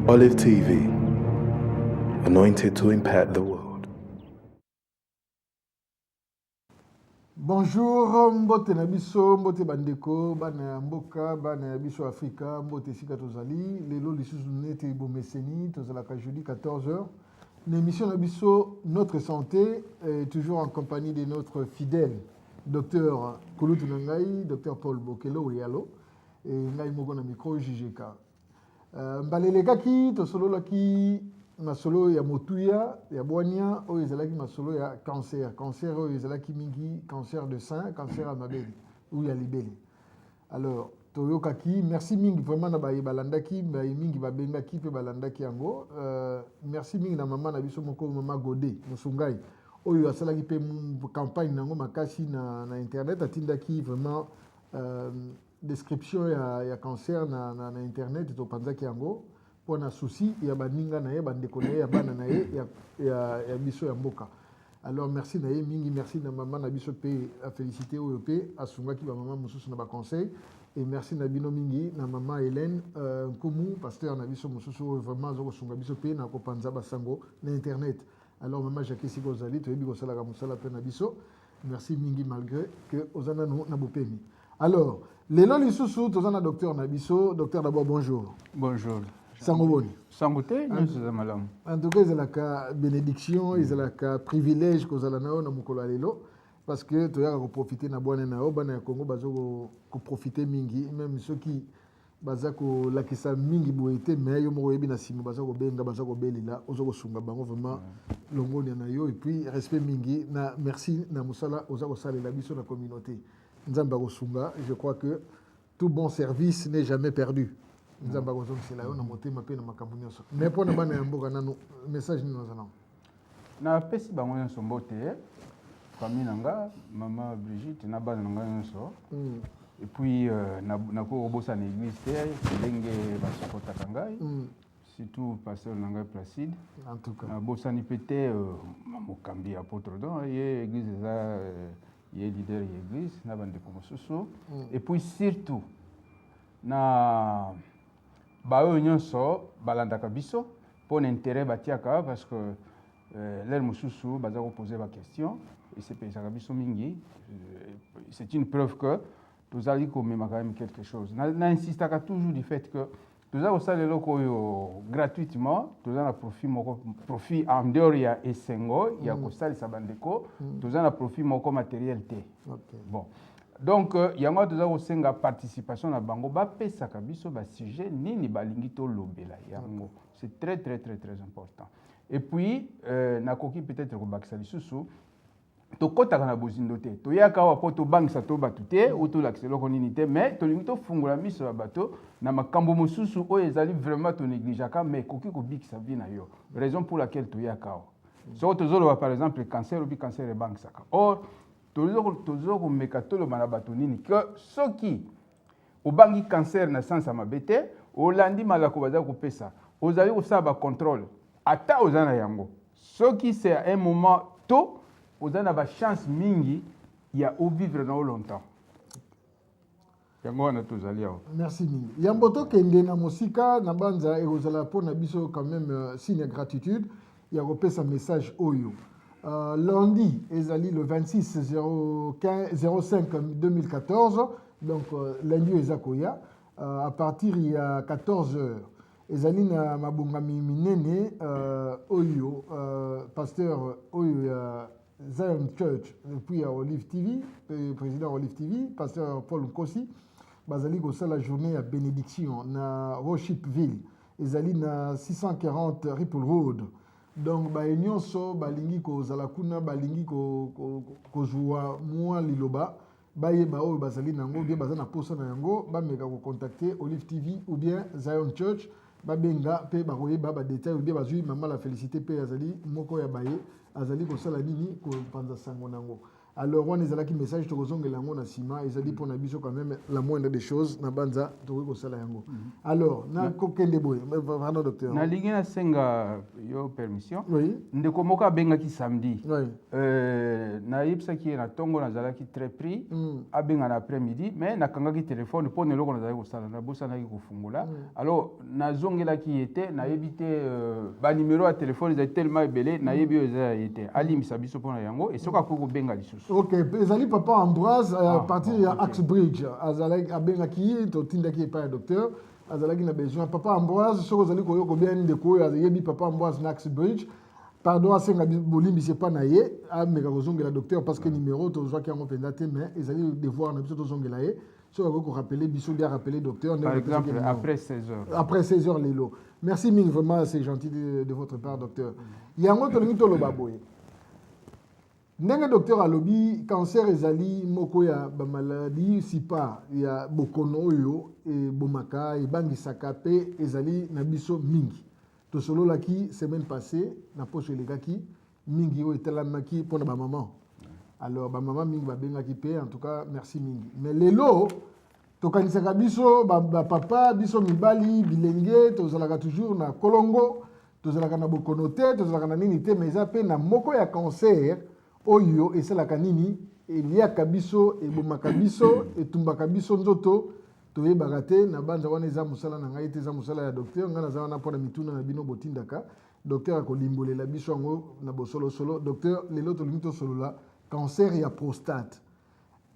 Olive TV, anointed to impact the world. Bonjour, mbote na biso, mbote bandeko, bana mboka, bana biso Afrika, mbote sika tozali, lelo lisusu nete bomeseni, tozalaka jeudi 14h. L'émission na biso Notre Santé est toujours en compagnie de notre fidèle docteur Kouloutou Nangai, docteur Paul Bokelo Oyalo, et ngai moko na micro JGK. Mbalelekaki tosololaki masolo ya motuya ya bwania oyo ezalaki masolo ya cancer oyo ezalaki mingi cancer de sein, cancer ya mabele ou ya libele. Alors toyokaki merci mingi vraiment na baye balandaki baye mingi babengaki pe balandaki yango merci mingi na mama na biso moko mama Godé Musungai oyo asalaki pe campagne nango makasi na internet atindaki vraiment description ya cancer na internet topanzaki yango pona souci ya baninga na ye bandeko na ye ya bana na ye ya biso ya mboka. Alors merci na ye mingi, merci na mama na biso pe a félicité oyo pe asungaki ba mama mususu na ba conseil et merci na bino mingi na mama Hélène Nkomu pasteur na biso mususu vraiment zo sunga biso pe na ko panza basango na internet. Alors mama Jacques Sigozali to yebi ko sala ka musala pe na biso. Merci mingi malgré que ozana no na bopemi. Alors lelo lisusu tozana docteur na biso, docteur d'abord bonjour. Bonjour. Sangoboni. Sangote, nous sommes malam. En tout cas, il y a la bénédiction, il y a le privilège que vous avez dans mukolo lelo parce que tu as profiter na bonne na obana Congo bazo ko profiter mingi même ceux qui bazako la kisa mingi boité mais yo mo yebi na sima bazako benga bazako belila ozoko sunga bango vraiment longoni na yo et puis respect mingi na merci na musala ozako sala la biso na communauté nzamba ko sunga. Je crois que tout bon service n'est jamais perdu. Nous avons besoin de cela, nous avons besoin de makambo. Mais pour nous, nous avons un message. Nous avons pesi bango son bote, famille nanga, maman Brigitte, na bana nanga nso. Et puis na ko robosa na église te, ndenge ba sopota kangai. Surtout pasteur nanga Placide. En tout cas. Na bosa ni pété mokambi apôtre don, ye église za ye leader église na bande ko mosusu. Et puis surtout na bayo nyonso balandaka biso pour intérêt batiaka parce que l'air mususu baza ko poser ba question et c'est pesaka biso mingi c'est une preuve que nous allons quand même quelque chose na insistaka toujours du fait que nous allons ça le loko gratuitement nous allons profit en dehors ya esengo ya ko salisa bandeko nous allons profit moko matériel té bon. Donc, il y a une participation à Bango, pesaka biso ba sujet nini balingi to lobela yango. C'est très très très très important. Et puis nakoki peut-être ko bakisa lisusu to kota kana bozindo te. To yaka wa poto bank sa to batute ou to l'accelo konini te mais to lingi to fungola miso ya bato na makambo mosusu o ezali vraiment to négligeaka mais koki ko bikisa bina yo. Raison pour laquelle to yaka. So to zolo par exemple le cancer ou cancer et bank saka. Or toujours mekatolo manabato nini que ceux qui au bangi cancer na sens amabete olandi malako baza ko pesa ozali ko saba contrôle ata ozana yango ceux qui c'est à un moment tôt ozana ba chance mingi ya au vivre na longtemps yango na tozali awo. Merci mingi yamboto kende na musika na banza e ozala pona biso quand même signe de gratitude ya ko pesa message oyo. Lundi, ezali le 26-05-2014, donc lundi ezakoya, à partir il y a 14h, ezali na mabungami minene oyo, pasteur oyo Zion Church, puis à Olive TV, président Olive TV, pasteur Paul Nkosi, bazali kosa la journée à bénédiction na Worshipville, ezali na 640 Ripple Road. Donc ba nyonso balingi ko zala kuna balingi ko jouer moi liloba baye ba o bazali nango bien bazana posa na yango ba meka ko contacter Olive TV ou bien Zion Church ba benga pe ba koye ba détail ou bien bazui mama la félicité pe azali moko ya baye azali ko sala nini ko panza sango nango. Alors, on est qui message, tu as lango na sima, ils ont dit pour Nabiso quand même la moindre des choses, na banza, tu as sala yango. Alors, na kokende boy, pardon docteur. Na ligi na senga yo permission. Oui. Ndeko moka benga ki samedi. Oui. Na yipsa ki na tongo na zala ki très pris, abenga na après-midi, mais na kanga ki téléphone pour ne loko na zala ko sala na bosa na ki ko fungula. Alors, na zongela ki était, na yebité ba numéro à téléphone ils étaient tellement belé, na yebi eza était. Ali misabiso pour na yango et soka ko benga lisusu. Ok, ezali papa Ambroise à partir de Axbridge, azalaki abengaki to tindaki pa docteur, azalaki na besoin papa Ambroise soko zali ko yoko bien ndeko yebi papa Ambroise na Axbridge. Pardon à senga bolimbi c'est pas naie, a meka kozongela docteur parce que numéro to zwa ki ngo pendate mais ezali devoir na biso to zongela ye. So ko rappeler biso bien rappeler docteur. Par exemple après 16h. Après 16h lelo. Merci mille vraiment c'est gentil de votre part docteur. Yango to lingi to lo baboye. Ndenge docteur alobi cancer ezali moko ya ba maladie sipa ya bokono oyo e bomaka e bangisaka pe ezali na biso mingi. To solo laki semaine passée na poche legaki mingi o etelamaki pona ba maman. Alors ba maman mingi ba bengaki pe en tout cas merci mingi. Mais lelo to kanisaka biso ba papa biso mibali bilenge to zalaka toujours na kolongo to zalaka na bokono te to zalaka na nini te mais za pe na moko ya cancer oyo esalaka nini eliaka biso ebomaka biso etumbaka biso nzoto toyebaka te na banza wana eza mosala na ngai te eza mosala ya docteur ngai naza wana mpona mituna na bino botindaka docteur akolimbolela biso yango na bosolosolo docteur lelo tolingi tosolola cancer ya prostate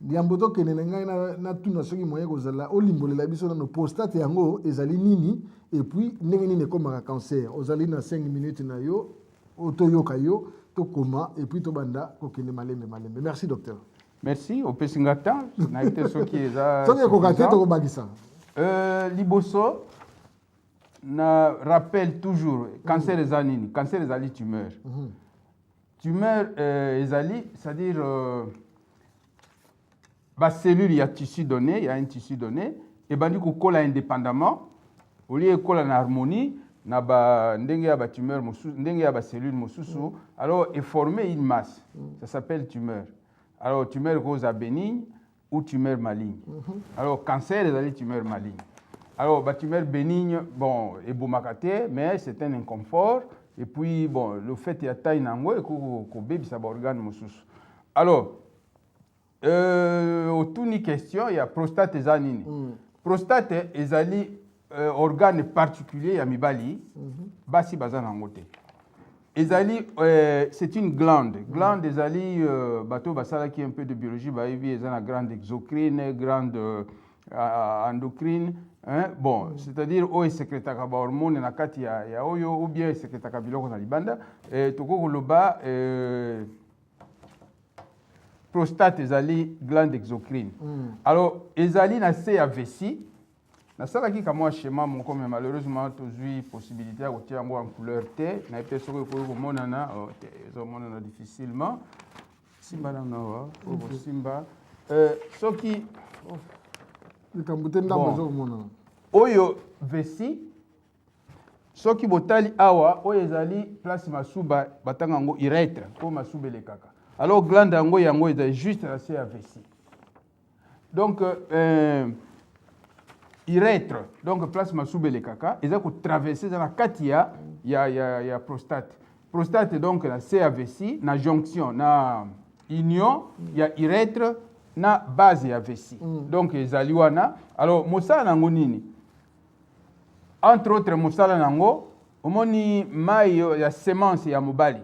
yambo tokende na ngai na tuna soki moye kozala olimbolela biso nano prostate yango ezali nini et puis ndenge nini ekomaka cancer ozali na 5 minutes na yo otoyoka yo tokoma et puis tobanda kokende malembe. Merci docteur. Merci au pesingata na été ce qui est là. Soki kokate tokobakisa. Liboso na rappelle toujours cancer ezali cancer ezali tumeur. Tumeur ezali c'est-à-dire ba cellule ya tissu donné, il y a un tissu donné et bandi ko kola indépendamment au lieu kola na harmonie na ba ndenge ya ba tumeur mosusu ndenge ya ba cellule mosusu alors est formé une masse ça s'appelle tumeur alors tumeur cause bénigne ou tumeur maligne alors cancer ezali tumeur maligne alors ba tumeur bénigne bon ebomakate mais c'est un inconfort et puis bon le fait ya taille nango et ko bebisa ba organe mosusu alors autour question il y a prostate ezali nini prostate ezali organe particulier ya mibali basi baza nango te ezali c'est une glande ezali bato basalaki un peu de biologie bayebi eza na grande exocrine grande endocrine hein? Bon c'est-à-dire oyo esekretaka bahormone na kati ya oyo ou bien esekretaka biloko na libanda tokoki koloba prostate ezali glande exocrine alors ezali na se ya vessie nasalaki ka mwa schéma moko mais malheureusement tozwi possibilité ya kotia yango en couleur te na pe soki okoki komonana ezomonana difficilement simba nanga wa simba soki likambo te ndambo ezokomonana oyo vessie soki botali awa oyo ezali place masuba batanga yango urètre po masuba elekaka alors glande yango ezali juste na se ya vessie donc urètre donc place masuba elekaka eza ko traverser dans la katia ya prostate donc la se ya vessie na jonction na union ya urètre na base ya vessie donc ezali wana alors mosala nango nini entre autres mosala nango omoni mai ya semence ya mobali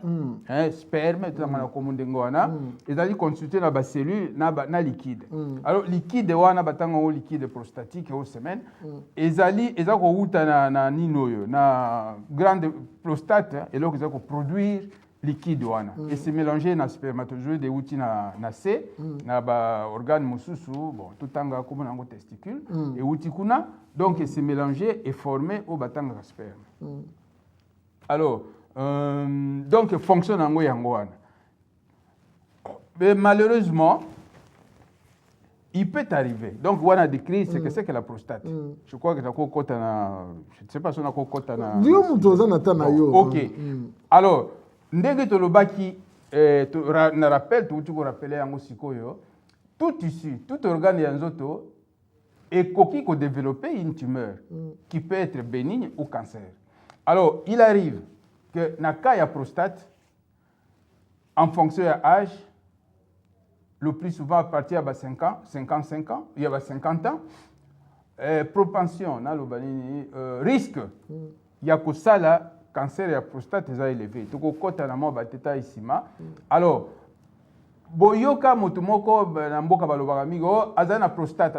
sperme tozanga na komo ndenge wana ezali constitué na bacellule na liquide alors liquide wana batanga ngo liquide prostatique au semaine eza kowuta na nini oyo na grande prostate eloko eza koproduire liquide wana et se mélanger na spermatozoïde euti na se na baorgane mosusu bon totanga komo nango testicule euti kuna donc se mélanger et former oyo batangaka sperme alors donc fonction nango yango wana mais malheureusement il peut arriver donc wana décrit c'est que la prostate je crois que nakokota na je ne sais pas si nakokota na dio muto za na tana yo OK alors ndenge tolobaki na rappel tu rappelé yango sikoyo tout tissu tout organe ya nzoto ekoki ko développer une tumeur qui peut être bénigne ou cancer. Alors il arrive que na cas ya prostate en fonction de l'âge, le plus souvent à partir de 5 ans, 55 ans, il y a 50 ans, propension, risque, il y a que ça là, cancer et la prostate est élevé. Donc, quand on a un bateta ici, alors, boyoka motumoko na mboka balobaka migo azana prostate,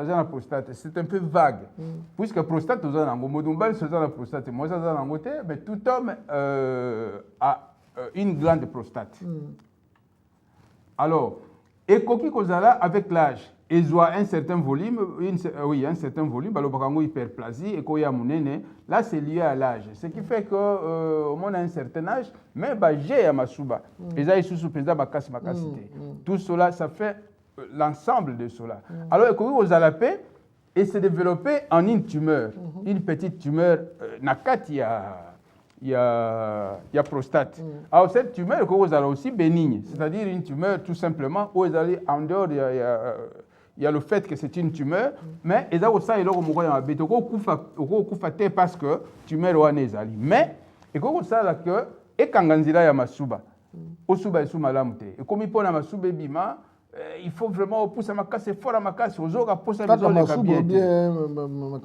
c'est un peu vague. Puisque prostate ozana ngo modumbali ozana prostate, moi azana ngo te, mais tout homme a une glande prostate. Alors, et koki kozala avec l'âge, ils ont un certain volume, un certain volume, balobakango hyperplasie et koya munene, là c'est lié à l'âge. Ce qui fait que au moins à un certain âge, mais j'ai à masuba, ils ont sous pesa bakasi makasité. Tout cela, ça fait l'ensemble de cela. Alors koki kozala pe et s'est développé en une tumeur, une petite tumeur nakati il y a prostate. Alors cette tumeur est aussi bénigne, c'est-à-dire une tumeur tout simplement où en dehors il y a le fait que c'est une tumeur, mais il y a aussi parce que tumeur est ezali. Mais il y a aussi que et kanganzila ya masuba, osuba esu malamu te. Et comme il pona masuba bima, il faut vraiment pousser ma casse fort à ma casse aux autres pour ça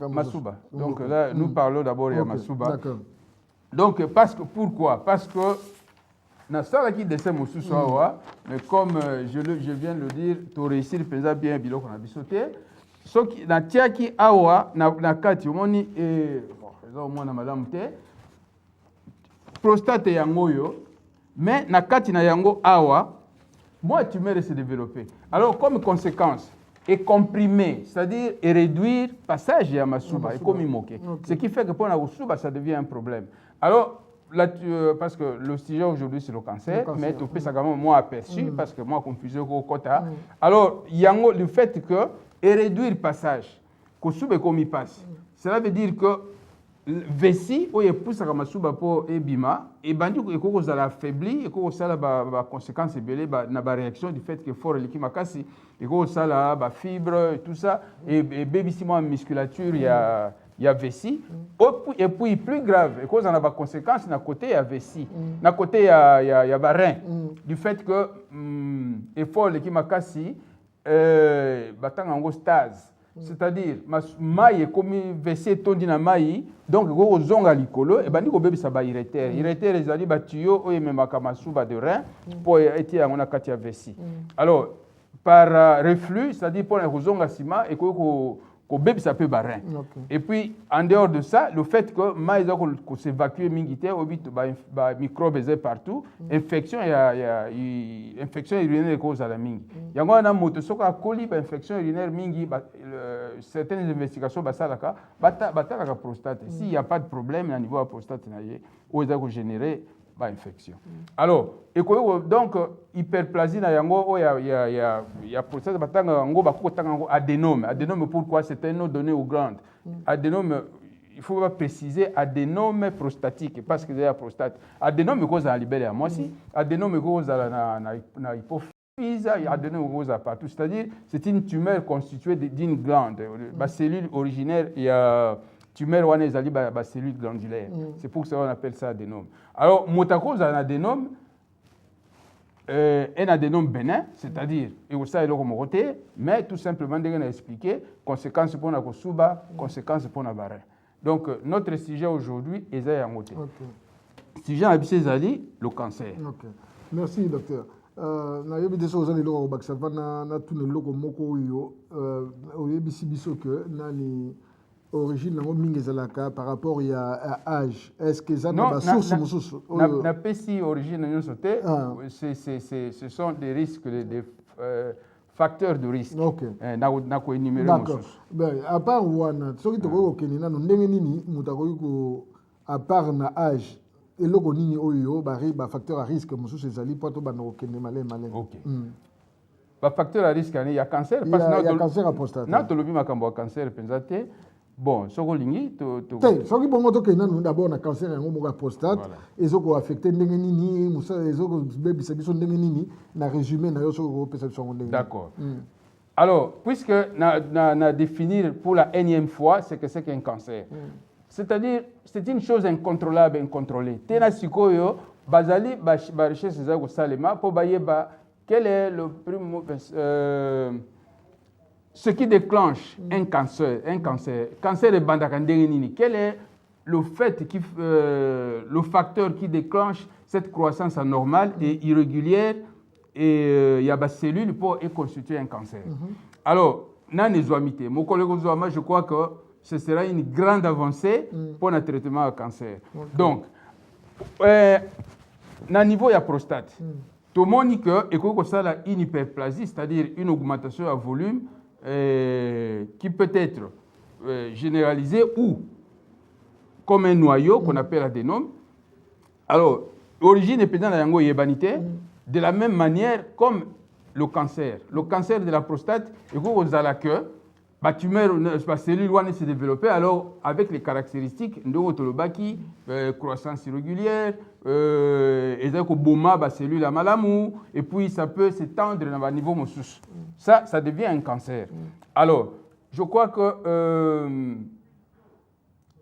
masuba. Donc là nous parlons d'abord de masuba. D'accord. Donc, pourquoi? Parce que dans ça qui descend mon sous-sawa, mais comme je viens de le dire, tu réussis le président bien bilo qu'on a bisoté. Ce qui na tia qui awa na kati omoni bon, moi na madame te prostate yangoyo, mais na kati na yango awa, moi tumeur se développer. Alors comme conséquence et comprimer, c'est-à-dire et réduire passage à masuba et comme il moque. Ce qui fait que pour la masuba ça devient un problème. Alors, là, parce que le sujet aujourd'hui c'est le cancer, mais tu peux ça quand même moi aperçu parce que moi confusé au quota. Alors, il y a le fait que et réduire le passage, que soube comme il passe. Cela veut dire que vessie où il pousse à masuba pour ebima et bandi et que vous allez affaiblir et que vous allez ba conséquences belé na ba réaction du fait que fort l'équipe makasi et que vous allez ba fibre et tout ça et baby si moi musculature il y a vessie et puis plus grave et cause en a des conséquences na côté il y a vessie na côté il y a rein du fait que effort l'équipe makasi batang en stase c'est-à-dire maille comme vessie tondi na maille donc go zonga likolo et bandi ko bebisa ba irritaire ezali ba tuyau o memaka masuba de rein pour eti yango na kati ya vessie alors par reflux c'est-à-dire pour les zonga sima et ko bébé ça peut barrer. Et puis en dehors de ça, le fait que maïs ko s'évacue mingité au bit ba microbes partout, infection infection urinaire cause à la mingi. Yango na moto soka coli ba infection urinaire mingi certaines investigations ba salaka la prostate. S'il y a pas de problème à niveau de la prostate na yé, ou ça ko générer ba infection. Alors, donc hyperplasie na yango il y a prostate batanga ngo ba ko tanga ngo adénome. Adénome pourquoi c'est un nom donné aux glandes. Adénome il faut pas préciser adénome prostatique parce que c'est la prostate. Adénome cause à libérer à moi aussi. Adénome cause à na hypophyse, adénome cause à partout, c'est-à-dire c'est une tumeur constituée d'une glande. La cellule originaire il y a tumeur wana ezali ba cellule glandulaire. C'est pour ça qu'on appelle ça adénome. Alors motako za adénome un adénome bénin, c'est-à-dire et aussi il est côté, mais tout simplement de nous expliquer conséquences pour na kosuba, conséquences pour na barre. Donc notre sujet aujourd'hui est ya ngote. Sujet abissé ezali le cancer. OK. Merci docteur. Na yebi deso ozali loko bakisava na tune loko moko yo oyebisi biso que nani origine nango mingi ezalaka par rapport à âge. Est-ce que ça na source mosusu na pesi origine nyonso te ce sont des risques des facteurs de risque. OK. Na ko énumérer mosusu. Ben à part wana soki toko okeni nano ndenge nini mutakoyi ko à part na âge eloko nini oyo ba facteur à risque mosusu ezali poto bana okende malé. OK. Ba facteur à risque il y a cancer parce que il y a cancer à prostate. Na tolobi makambo cancer penzate Bon, sokolingi te soki bongo tokenda d'abord na cancer yango moko ya prostate ezokoaffecte ndenge nini ezokobebisa biso ndenge nini na résumé na yo soki okopesa biso yango ndenge. D'accord. Alors, puisque na définir pour la énième fois ce que c'est qu'un cancer, c'est-à-dire c'est une chose incontrôlable, incontrôlée. Tena sikoyo bazali ba recherche za ko salema pour bayeba quel est le ce qui déclenche un cancer, cancer de bandaka ndenge nini, quel est le facteur qui déclenche cette croissance anormale et irrégulière et il y a des cellules pour constituer un cancer. Alors, je crois que ce sera une grande avancée pour le traitement du cancer. Donc, au niveau de la prostate, tout le monde dit que ça a une hyperplasie, c'est-à-dire une augmentation à volume qui peut être généralisée ou comme un noyau qu'on appelle adénome. Alors, l'origine est pédant dans la yebanité, de la même manière comme le cancer. Le cancer de la prostate, et quand vous avez la queue, la tumeur, la cellule se développer, alors avec les caractéristiques de croissance irrégulière, et la cellule à malamou, et puis ça peut s'étendre à niveau moussous. Ça devient un cancer. Alors, je crois que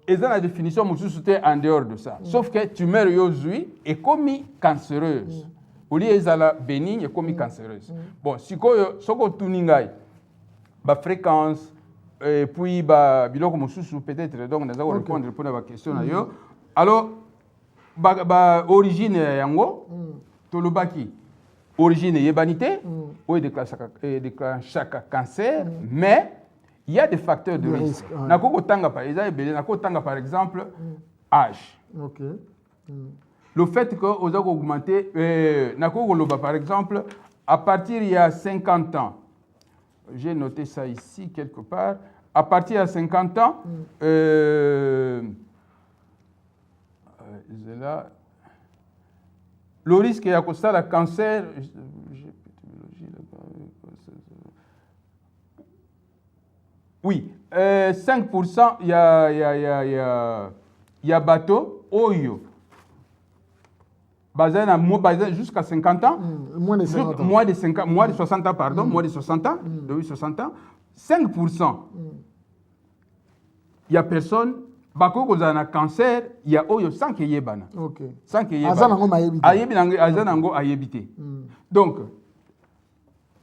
et dans la définition moussous c'était en dehors de ça. Sauf que tumeur yozui est commis cancéreuse. Au lieu d'être bénigne, est commis cancéreuse. Bon, si vous avez la fréquence, et puis biloko mosusu peut-être donc nous allons répondre pour la question là. Alors origine yango tolobaki origine yebanité ou déclenche chaque cancer mais il y a des facteurs de risque. Nakoko tanga par exemple âge. OK. Le fait que vous avez augmenté par exemple à partir il y a 50 ans. J'ai noté ça ici quelque part. À partir de 50 ans, là, le risque est à cause de la cancer. Oui, 5%, il y a bateau, oyo. Jusqu'à 50 ans, moins de 50 ans. Moins de 60 ans, pardon, moins de 60 ans, de 60 ans, 5%. Il y a personne, bako ko zana cancer, il y a oyo sans que yebana. OK. Sans que yebana. Azanango mayebite. Azanango ayebite. Donc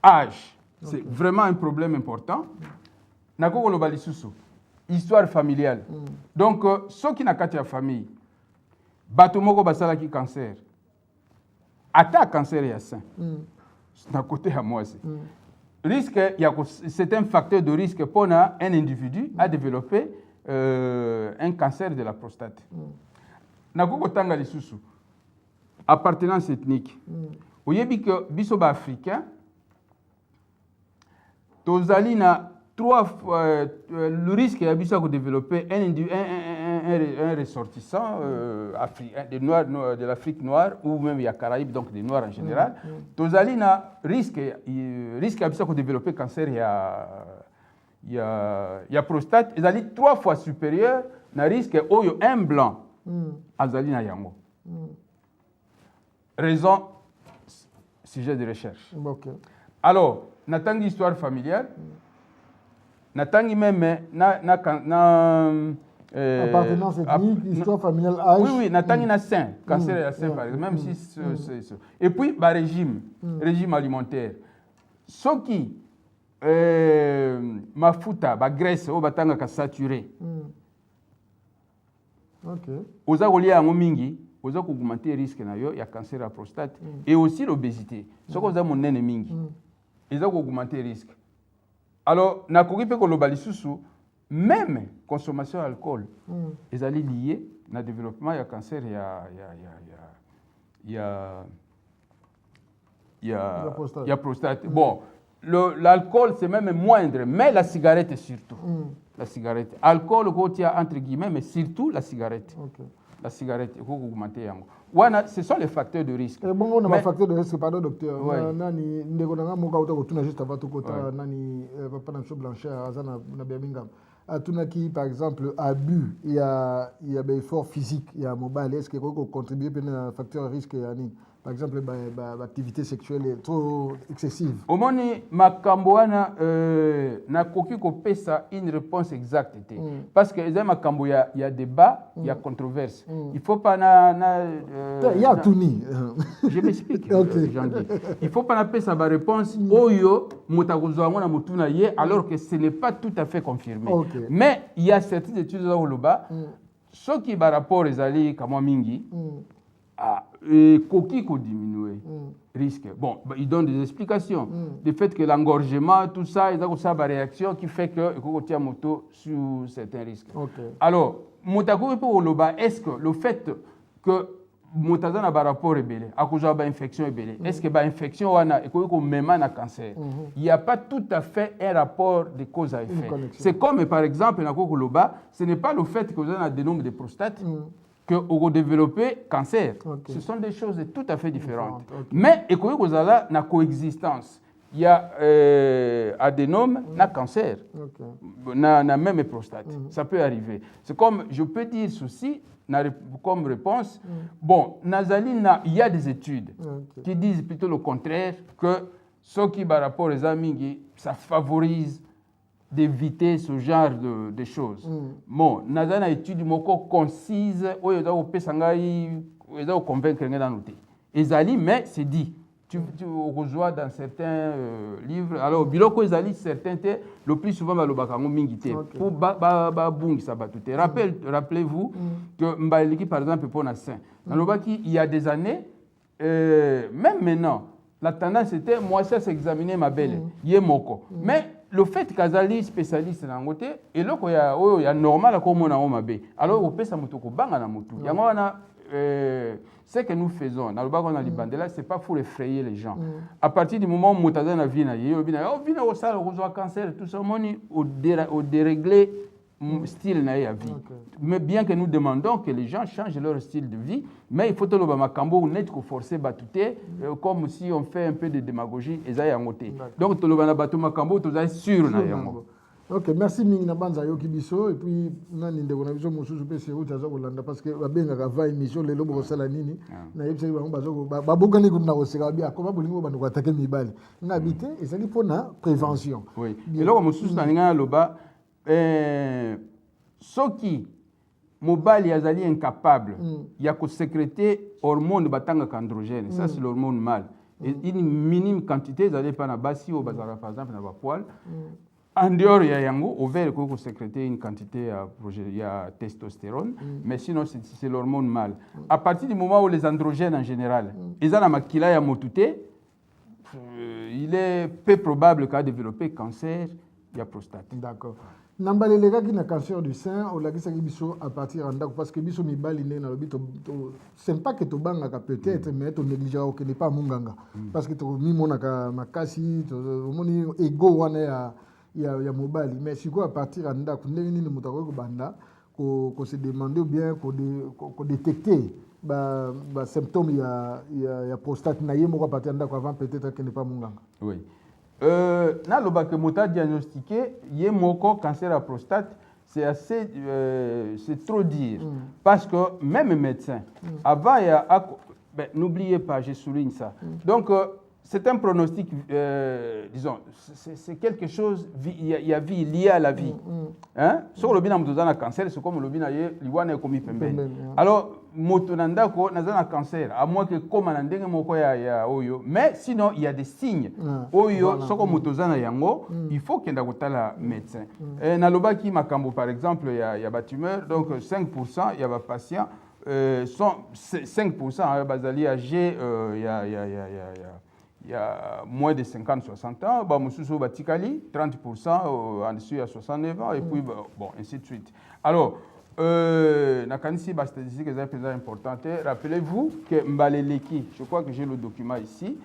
âge, c'est vraiment un problème important. Nako ko lobali susu. Histoire familiale. Donc ceux qui n'a pas de famille, bato moko basala ki cancer. Ata cancer ya sein. D'un côté à moi c'est. Risque, c'est un facteur de risque pour un individu à développer un cancer de la prostate. Nakoko tanga lisusu. Appartenance ethnique. Vous savez que biso ba africain tozali na trois fois le risque à biso de développer un ressortissant africain de l'Afrique noire ou même il y a Caraïbes donc des noirs en général. Tozali na risque à biso de développer cancer il y a prostate, ils allaient 3 fois supérieur na risque oyo un blanc azali na yango. Raison sujet de recherche. Okay. Alors, natangi histoire familiale, natangi même appartenance ethnique, histoire familiale, âge. Oui, natangi na sein, cancer à sein par exemple, même si c'est et puis régime alimentaire. Ce qui mafuta ba graisse o batanga ka saturé. OK. Oza kolia yango mingi, oza ko augmenter risque na yo ya cancer à prostate et aussi l'obésité. Ce que oza monene mingi. Oza ko augmenter risque. Alors na koki pe ko lobali susu même consommation d'alcool ils allaient liés na développement ya cancer ya prostate. Bon, l'alcool c'est même moindre, mais la cigarette surtout. La cigarette. Alcool entre guillemets, mais surtout la cigarette. Okay. La cigarette, il faut augmenter yango. Wana, ce sont les facteurs de risque. Et bon, on a un facteur de risque, pardon docteur. Ouais. Nani ndeko nanga moka uta kotuna juste avant to kota nani papa na Blanchard azana na Birmingham. à Tunaki, par exemple, abus, il y a des efforts physiques, il y a mobile, est-ce qu'il faut contribuer à un facteur de risque? Par exemple, l'activité sexuelle est trop excessive. Au moment Makamboana n'a koki ko pesa une réponse exacte. Parce que les Makambo, il y a débat, il y a controverse. Il faut pas il y a tout ni. Je m'explique. Okay. Il faut pas pesa ba réponse oyo motakozwa na mutuna ye alors que ce n'est pas tout à fait confirmé. Okay. Mais il y a certaines études au Loba, ceux qui par rapport aux alliés comme mingi. Koki ko diminuer risque. Bon, ils donnent des explications. Le fait que l'engorgement, tout ça, ils ont ça une réaction qui fait que il tient moto sur certains risques. Okay. Alors, motako pour loba, est-ce que le fait que motaza na rapport rebelle, à cause de l'infection rebelle, est-ce que l'infection wana et ko même na cancer? Il n'y a pas tout à fait un rapport de cause à effet. C'est comme par exemple na ko loba, ce n'est pas le fait que vous avez un adénome de prostate. Que vous développez cancer. Okay. Ce sont des choses tout à fait différentes. Okay. Mais et que vous avez la coexistence. Il y a adénome, na cancer, na même prostate. Ça peut arriver. C'est comme, je peux dire ceci, comme réponse, bon, il y a des études qui disent plutôt le contraire, que ce qui par rapport aux amis, ça favorise d'éviter ce genre de choses. Bon, nous avons une étude concise où il faut convaincre les gens. Mais c'est dit. Tu reçois dans certains livres. Alors, biloko ezali certains le plus souvent le bakango mingité pour bungi sabatute. Rappelez-vous que Mbaliki par exemple pour na saint. Dans le baki il y a des années même maintenant la tendance était moi ça s'examiner ma belle yemoko. Mais le fait qu'Azali spécialiste dans côté et là il y a normal comme on a mabe. Alors on peut ça mutoko banga na mutu. Yangwana ce que nous faisons dans le bas on a libandela c'est pas pour effrayer les gens. À partir du moment où mutaza na vie na yo bina au sale au cancer tout ça moni au dérégler style na ya vie. Mais bien que nous demandons que les gens changent leur style de vie, mais il faut que le makambo net ko forcer batouté comme si on fait un peu de démagogie et ça y a ngoté. Donc to le bana batou makambo to za sûr na yango. Ok, merci mingi na banza yo kibiso et puis nani ndeko na biso mosusu pe se uta za kolanda parce que babenga ka va émission lelo bo sala nini na yebise ba bazo ba bokani kuna ko seka bia ko ba bolingo ba ndoko attaquer mibali na habité et ça li pona prévention. Oui. Et là mosusu na nga loba ceux qui mobile yazali incapable il y a que sécréter hormone batanga androgène ça c'est l'hormone mâle et une minime quantité ça dépend na basi au bazara par exemple na ba poil en dehors il y a yango ovaire ko sécréter une quantité il y a testostérone mais sinon c'est l'hormone mâle à partir du moment où les androgènes en général ils ont la makila ya motuté il est peu probable qu'à développer cancer il y a prostate. D'accord. Nambaleleka qui na cancer du sein au lagi saki biso à partir ndako parce que biso mibali ne na lobi to c'est pas que to banga ka peut-être mais to négliger que n'est pas munganga parce que to mi mona ka makasi to moni ego wana ya mobali mais si quoi à partir ndako ndenge nini mutako ko banda ko se demander ou bien ko détecter ba symptômes ya prostate na yemo ko partir ndako avant peut-être que n'est pas munganga. Oui. Na loba que mota diagnostiqué yemoko cancer à prostate c'est assez c'est trop dire parce que même médecin avant il y a n'oubliez pas je souligne ça donc c'est un pronostic disons c'est quelque chose il y a vie liée à la vie hein sur le bina mutozana cancer c'est comme le bina liwana komi pembeni alors moto nandako nazana cancer à moins que comme na ndenge moko ya oyo mais sinon il y a des signes oyo soko mutozana yango il faut kenda kotala médecin na lobaki makambo par exemple il y a ba tumeur donc 5% il y a ba patient 5% bazali âgé il y a moins de 50-60 ans, bah, Batikali, 30% en dessous à 69 ans, et puis bon, ainsi de suite. Alors, Nakanisi, la statistique est très importante. Rappelez-vous que Mbaleleki, je crois que j'ai le document ici,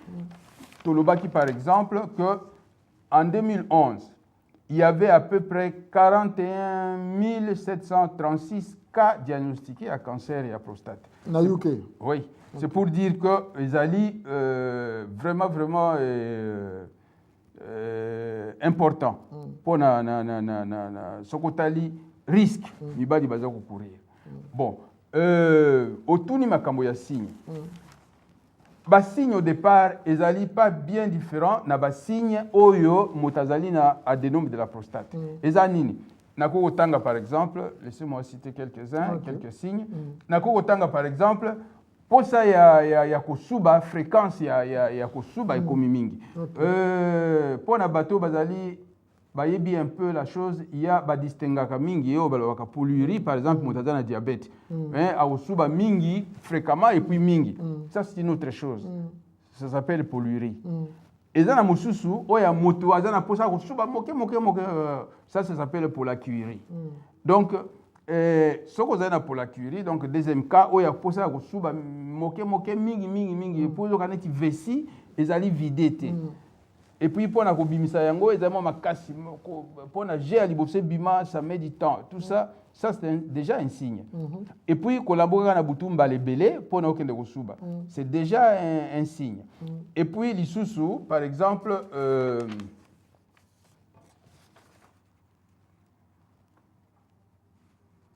Tolobaki par exemple, qu'en 2011, il y avait à peu près 41 736 cas diagnostiqués à cancer et à prostate. Na UK. Oui. C'est pour dire que les alliés vraiment important. pour ce que risque mibali baza courir. Bon, autour ni makambo ya signe. Ba signe au départ ezali pas bien différent na ba signe oyo motazali na adénome de la prostate. Eza nini? Nako tanga par exemple, laissez-moi citer quelques-uns, quelques signes. Nako tanga par exemple posa ya kosuba fréquence ya kosuba ekomi mingi. Pona bato bazali bayebi un peu la chose, il y a ba distingaka mingi yo balobaka polyurie par exemple motazana diabète. A kosuba mingi fréquemment et puis mingi. Ça c'est une autre chose. Ça s'appelle polyurie. Ezana mususu oya moto azana posa kosuba moke ça s'appelle polacurie. Donc soko zana polacurie donc deuxième cas oya posa kosuba moke mingi et puis okaneti vessie ezali vidété. Et puis pour na kobimisa yango ezama makasi pour na j'ai libosé bima ça met du temps tout ça c'est déjà un signe. Et puis collaborer na butumba lebele pour na okende kosuba c'est déjà un signe. Et puis lisusu par exemple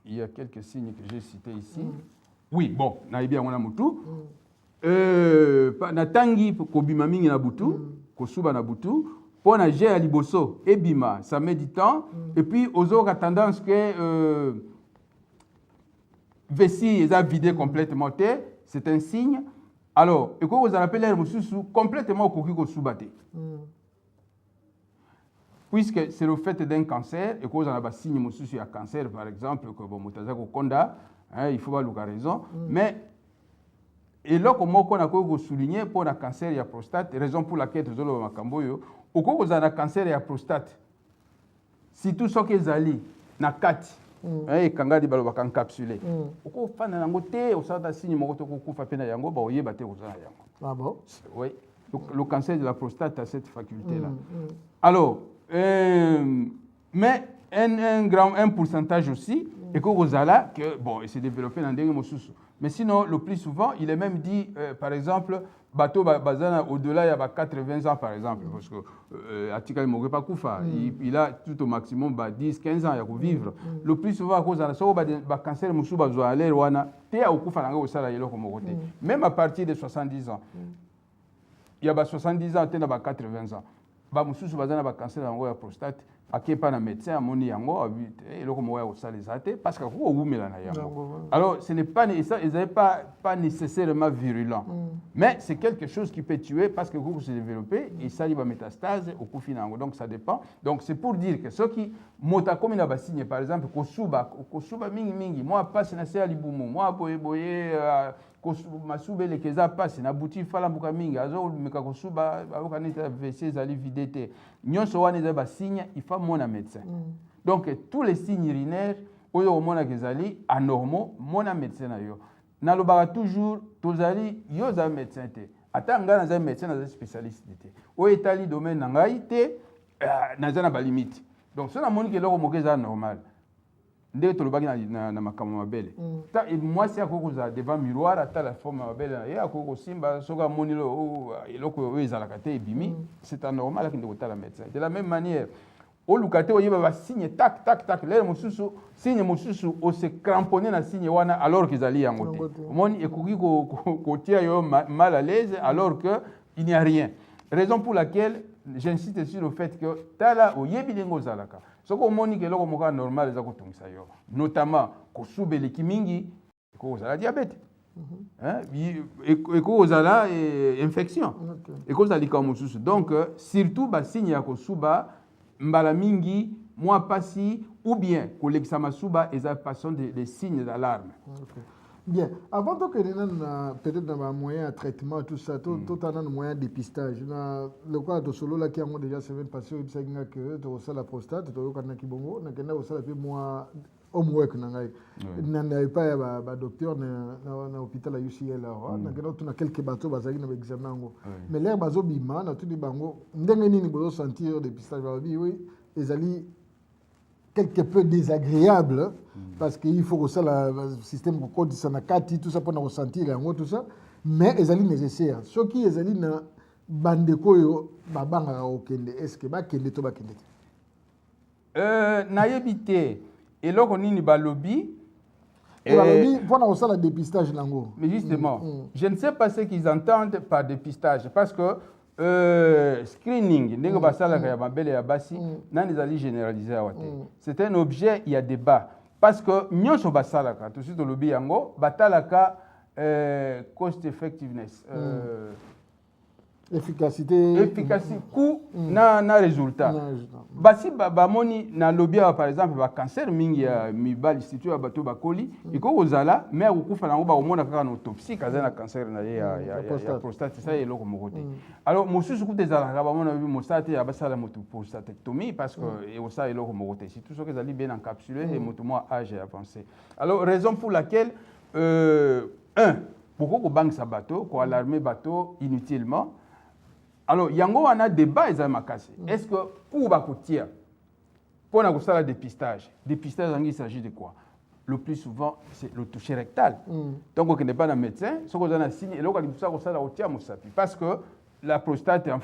il y a quelques signes que j'ai cités ici. Oui, bon, na ibi yango na mutu. Na tangi kobima mingi na butu. Kosuba na butu, pour na j'ai à liboso, ebima, ça met du temps, et puis aux autres tendance que vessie est vidé complètement, c'est un signe. Alors, et quand vous appelez l'air complètement au koki kosubate. Puisque c'est le fait d'un cancer, et que vous avez un signe à cancer, par exemple, que vous avez konda, il faut avoir raison, mais et là, comme on a souligné pour le cancer et la prostate, raison pour laquelle nous avons makamboyo, au cas où vous avez un cancer et la prostate, si tout ce qui est allé, na kati, et quand on va encapsulé, au cas où on a un côté, on a un signe, on a un peu de yango, on a un peu de yango. Ah bon? Oui, le cancer de la prostate a cette faculté-là. Alors, mais un pourcentage aussi, et que vous avez que bon, il s'est développé dans des mosusu. Mais sinon, le plus souvent, il est même dit, par exemple, bateau bazana au-delà, il y a 80 ans, par exemple, parce que Atika il ne mourrait pas Koufa. Il a tout au maximum 10-15 ans, il y a vivre. Le plus souvent, à cause de ça, cancer, il y a aller, il y a Koufa, même à partir de 70 ans. Il y a 70 ans, il y a 80 ans. Mususu bazana ba cancer de la prostate. Akepa na médecin amoni yango et le comme au salisate parce que ko wumela na yango. Alors ce n'est pas pas nécessairement virulent. Mais c'est quelque chose qui peut tuer parce que vous se développer et ça va métastase au coup final. Donc ça dépend. Donc c'est pour dire que ceux qui mota comme na basigne par exemple kosuba mingi moi passe na se alibumu moi boye masube lekeza passe na buti fala mbuka mingi azo meka kosuba akanita vessie zali vidété nyonso wana za basigne il faut mon médecin. Donc tous les signes urinaires oyo mona kezali anormaux mon médecin na yo na lobaka toujours tozali yo za médecin te ata nga na za médecin na za spécialiste te o etali domaine na ngai te na za na ba limite. Donc ça na moni ke loko mokeza normal ndé tolobaki na makambo mabele moi si akokoza devant miroir ata la forme mabele et akoko simba soka monilo eloko oyo ezalaka te ebimi c'est anormal akinde kotala médecin. De la même manière au lukate oyeba ba signe tac les mosusu signe mosusu o se cramponner na signe wana alors qu'ils allaient yango te moni ekoki ko tia yo mal à l'aise alors que il n'y a rien. Raison pour laquelle j'insiste sur le fait que tala oyebi lingo zalaka soko moni ke loko moka normal za kotungisa yo notamment kosubeli kimingi ko za diabète et ko za infection et ko za lika mosusu. Donc surtout ba signe ya kosuba mbala mingi moi pasi ou bien kolekisa masuba eza façon des signes d'alarme. Bien, avant que peut-être dans un moyen de traitement, tout ça, tout un moyen de dépistage. Le cas de solo là qui a déjà semaine passée, il s'agit que tu as la prostate, tu as qui bongo, tu as fait moi homework n'avait pas un docteur dans l'hôpital à UCL là, tu as quelques bateaux basés dans l'examen. Mais l'air bateau bima, na tout des bango, n'engagez ni besoin sentir dépistage, oui, ils allaient quelque peu désagréable parce qu'il faut que ça le système code sanakati tout ça pour ressentir tout ça mais ils allaient nécessaire ce qui ils allaient na bandeko yo babanga okende est-ce que ba kende to ba kende nayebi te eloko nini balobi. Et balobi pour ça le dépistage nango. Mais justement, je ne sais pas ce qu'ils entendent par dépistage parce que screening ndenge basalaka ya mabele ya basi nani ezali généralisé awa te. C'est un objet, il y a débat parce que nyonso basalaka tout de suite olobi yango batalaka cost effectiveness efficacité coût na résultat basi bamoni na lobia par exemple ba cancer mingi ya mibali situé ya bato bakoli iko kozala mais okufa nango bakomona kaka na autopsie kaza na cancer na ye ya prostate ça eloko moko te alors mosusu kuta ezalaka bamona mosala te ya basala moto prostatectomie parce que ekosala eloko moko te surtout soki ezali bien encapsulé et moto mwa âge avancé. Alors raison pour laquelle beaucoup kobangisa bato koalarme bato inutilement. Alors, yango wana débat ezali makasi. Est-ce que pour bakotia pour na kosala dépistage il s'agit de quoi? Le plus souvent c'est le toucher rectal. Donc on n'est pas un médecin, ce qu'on a un signe et là on a kosala otia mosapi parce que la prostate en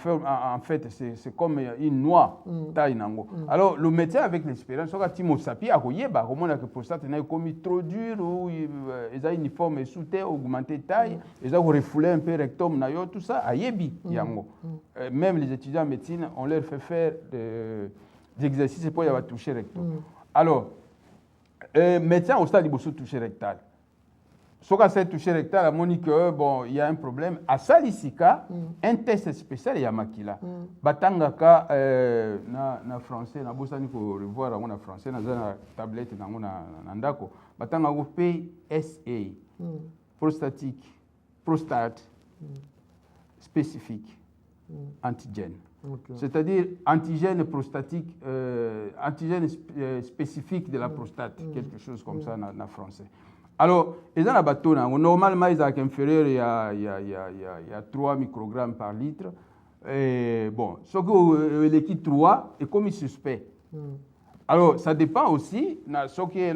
fait c'est comme une noix taille nango. Alors le médecin avec l'expérience so ka ti mosapi akoyeba comment la prostate na comme trop dur ou ils a une forme sous-terre augmenter taille, ils ont refouler un peu rectum na yo tout ça ayebi yango. Même les étudiants en médecine on leur fait faire des exercices pour y avoir toucher rectum. Alors médecin au stade liboso toucher rectal. Si on s'est touché rectal, on dit que bon, il y a un problème. À Salisika, un test spécial il y a makila. Batangaka na français, na bosani ko revoir na français, na tablette na ndako. Batangako PSA, prostate spécifique, antigène. Okay. C'est-à-dire antigène prostatique, antigène spécifique de la prostate, quelque chose comme ça en français. Alors, les gens normalement, ils sont inférieurs il y a 3 microgrammes par litre. Et bon, ce que l'équipe 3 est comme suspect. Alors, ça dépend aussi de ce qui est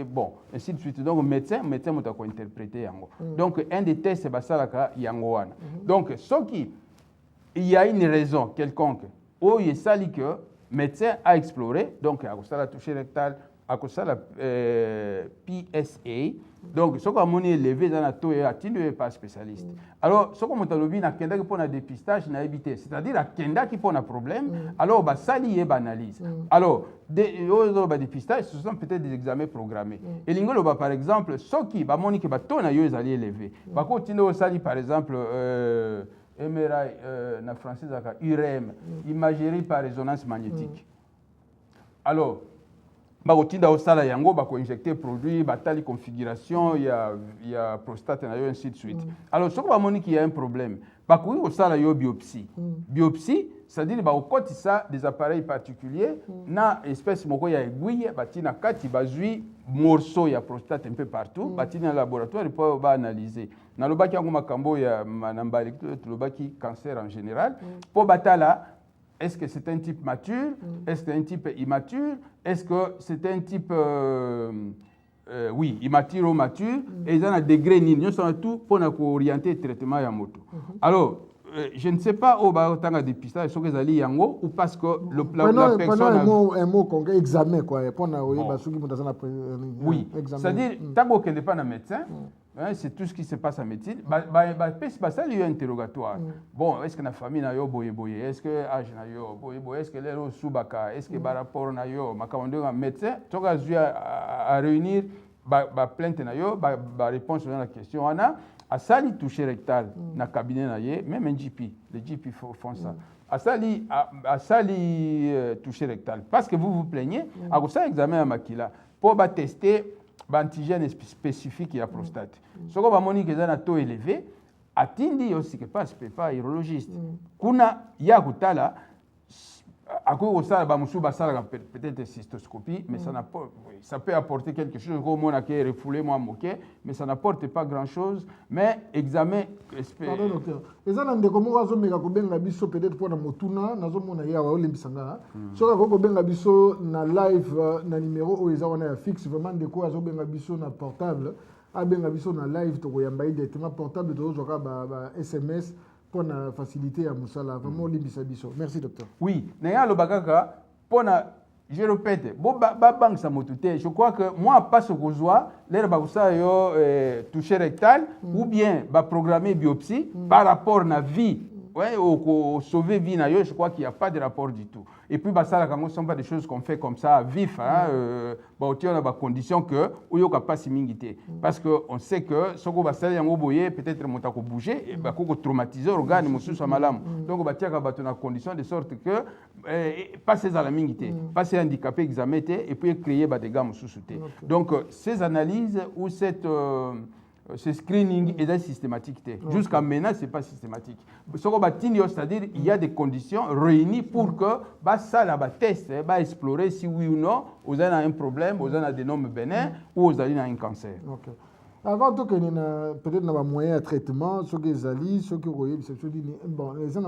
bon, ainsi de suite. Donc, le médecin peut interpréter. Donc, un des tests, c'est ça yangoana. Donc, ce qui il y a une raison quelconque, où il y a que le médecin a exploré, donc, il y a la touche rectale, à cause de la PSA, donc ce qu'on a élevé dans la taux est atteint par spécialiste. Alors, ce qu'on a dit, c'est qu'il pour un dépistage, c'est-à-dire qu'il y a un problème, alors bah ça lié analyse. Alors, des dépistages, ce sont peut-être des examens programmés. Et l'ingolo par exemple, ce qui va montrer que bah taux est élevé. Bah continuer ça par exemple. MRI, en français, URM, imagerie par résonance magnétique. Alors, bakotinda osala yango bako injecter produit batali configuration il y a prostate na yo ainsi de suite. Alors ce qu'on moni qu'il y a un problème bako osala yo biopsie. Biopsie c'est-à-dire bakotisa des appareils particuliers na espèce moko ya aiguille batina kati bazui morceau ya prostate un peu partout batina laboratoire pour ba analyser. Na lobaki yango makambo ya manambali lobaki cancer en général pour batala. Est-ce que c'est un type mature? Est-ce que c'est un type immature? Est-ce que c'est un type oui, immature ou mature? Et ils ont un degré ni nous sommes tout pour orienter le traitement à moto. Alors, je ne sais pas où va autant de dépistage sur les alliés yango ou parce que la personne un mot concret examen quoi pour na oui, c'est-à-dire tant qu'on n'est pas un médecin. C'est tout ce qui se passe en médecine. Il y a un interrogatoire. Bon, est-ce que la famille n'a pas boye? Est-ce que l'âge n'a pas boye? Est-ce que l'ère soubaka? Est-ce que le rapport n'a pas un médecin? Tu as réunir la plainte n'a pas réponse à la question. On a à sali toucher rectal dans le cabinet, même un GP. Les GP font ça. À sali toucher rectal. Parce que vous vous plaignez, à ça examen à makila pour tester l'antigène spécifique de la prostate. Ce qu'on va montrer que un taux élevé, atteindre aussi que pas urologiste. Kuna ya kutala à cause de ça, peut-être cystoscopie, mais ça peut apporter quelque chose. Comme on a refoulé, mais ça n'apporte pas grand-chose. Mais examen. Pardon, docteur. Les gens qui ont peut-être pour la motuna, nous avons dit que si on a live, na numéro où ils ont fixe vraiment de quoi ils ont na portable, ils ont live, ils ont directement portable, ils ont SMS. pour la facilité à Moussala. Vraiment, l'imbisabiso. Merci, docteur. Oui, Naya Lobakaka, je répète, je crois que moi, pas ce que je vois, l'air toucher rectal ou bien programmer biopsie par rapport à la vie. Ouais, au sauver vie, je crois qu'il n'y a pas de rapport du tout. Et puis, ça ne sont pas des choses qu'on fait comme ça, vif. On a des conditions que où il n'y a pas de parce qu'on sait que ce qu'on va faire, peut-être qu'on va bouger, et qu'on va traumatiser l'organe, donc on va faire des conditions de sorte que passer à la mingité, passer handicapé, examiner, et puis créer des dégâts. Donc, ces analyses ou ce screening est systématique. Jusqu'à maintenant, ce n'est pas systématique. C'est-à-dire qu'il y a des conditions réunies pour que ça, là, test, explorer si oui ou non, vous avez un problème, vous avez des noms bénins ou vous avez un cancer. Okay. Avant tout, peut-être un moyen de traitement, ce que Zali, ce que vous voyez, bon, les gens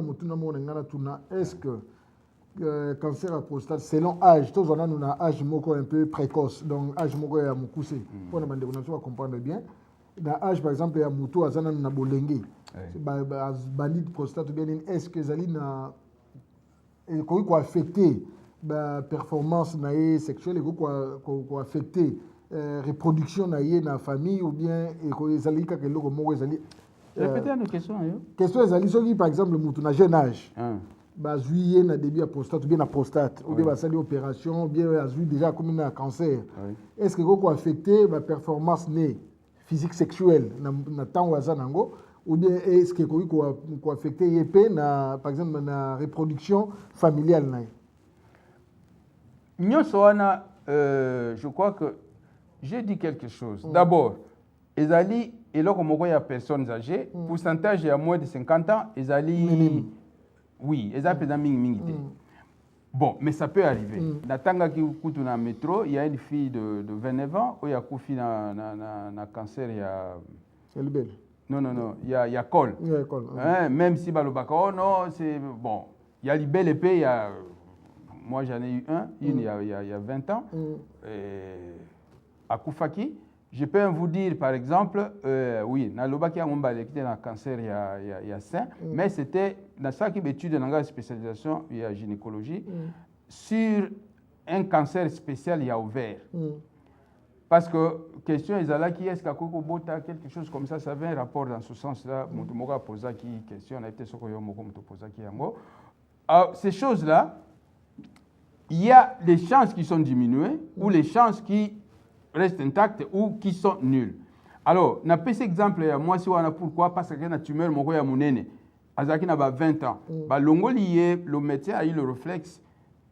est-ce que cancer à prostate, selon âge, tous on a un âge un peu précoce, donc âge moko ya mukuse. Pour nous comprendre bien. Dans l'âge, par exemple, il y a Moutou, il y a Bolenge. Bandit de prostate, est-ce que Zali a affecté la performance sexuelle, a affecté la reproduction de la famille, ou bien Zali a répétez une question. Question Zali, par exemple, Moutou, à jeune âge. Juillet, na début à prostate, ou bien à prostate, ou bien à l'opération, ou bien à déjà comme un cancer. Est-ce que vous affecté la performance physique sexuelle na temps wazanango ou bien est-ce que vous affecté par exemple la reproduction familiale na je crois que j'ai dit quelque chose. D'abord, Ezali et là comme il y a personnes âgées, pourcentage à moins de 50 ans, Ezali oui, Ezali peut minimité. Bon, mais ça peut arriver. Dans Tanga qui coûte dans le métro, il y a une fille de 29 ans où il y a un cancer, il y a... Non, il y a col. Même si oh non, c'est bon. Il y a Libel épée, il y a... Moi j'en ai eu une il y a 20 ans. À Koufaki, je peux vous dire par exemple, oui, dans le Baki a un cancer il y a 5, mais c'était dans ça qui étude dans la spécialisation, il y a gynécologie, sur un cancer spécial il y a ouvert. Parce que question est-ce qu'il quelque chose comme ça avait un rapport dans ce sens-là. Motomoga posa qui question, on a été sur ces choses-là, il y a des chances qui sont diminuées ou les chances qui restent intactes ou qui sont nulles. Alors, on a pris cet exemple, moi, si on a pourquoi, parce qu'il y a une tumeur, mon a mounene, Azaki n'a pas 20 ans. Le médecin a eu le réflexe